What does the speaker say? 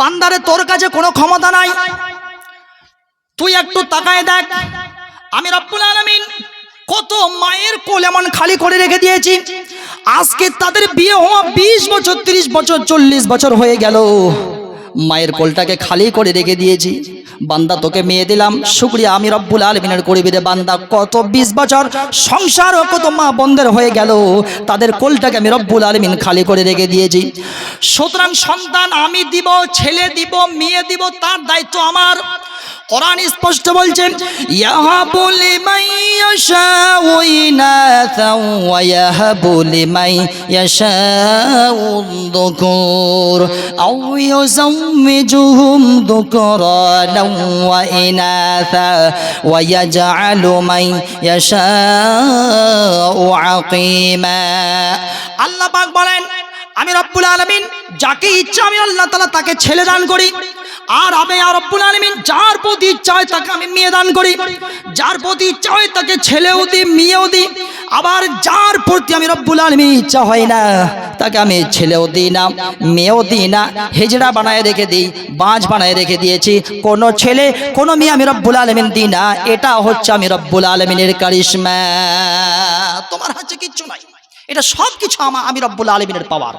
বান্দারে তোর কাছে কোনো ক্ষমতা নাই, তুই একটু তাকায় দেখ আমি রব্বুল আলামিন কত মায়ের কোল এমন খালি করে রেখে দিয়েছি। আজকে তাদের বিয়ে হওয়া 20 বছর 30 বছর 40 বছর হয়ে গেল, মায়ের কোলটাকে খালি করে রেখে দিয়েছি। বান্দা তোকে মেয়ে দিলাম, শুকরিয়া আমি রব্বুল আলামিনের করিবি রে বান্দা। কত 20 বছর সংসার ও কত মা বন্ধের হয়ে গেল, তাদের কোলটাকে আমি রব্বুল আলামিন খালি করে রেখে দিয়েছি। সুতরাং সন্তান আমি দিব, ছেলে দিব, মেয়ে দিব, তার দায়িত্ব আমার। কোরআন স্পষ্ট বলছে ইয়াহাবু লিমান ইয়াশাউ ইনাসা ওয়া ইয়াহাবু লিমান ইয়াশাউ যুকুর আও ইউযাওমিজুহুম যুকরানা ওয়া ইনাসা ওয়া ইয়াজআলু মান ইয়াশাউ আকিমা। আল্লাহ পাক বলেন আমি রব্বুল আলামিন যাকে ইচ্ছা আমি আল্লাহ তাআলা তাকে ছেলে দান করি, আর আমি রব্বুল আলামিন যার প্রতি ইচ্ছা হয় তাকে আমি মেয়ে দান করি, যার প্রতি ইচ্ছা হয় তাকে ছেলেও দিই মেয়েও দিই, আবার যার প্রতি আমি রব্বুল আলামিন ইচ্ছা হয় না তাকে আমি ছেলেও দিই না মেয়েও দিই না, হিজড়া বানায় রেখে দিই, বাঁশ বানায় রেখে দিয়েছি। কোনো ছেলে কোনো মেয়ে আমি রব্বুল আলামিন দিই না। এটা হচ্ছে আমি রব্বুল আলামিনের কারিশমা। তোমার হাতে কিচ্ছু নাই, এটা সব কিছু আমি রব্বুল আলামিনের পাওয়ার।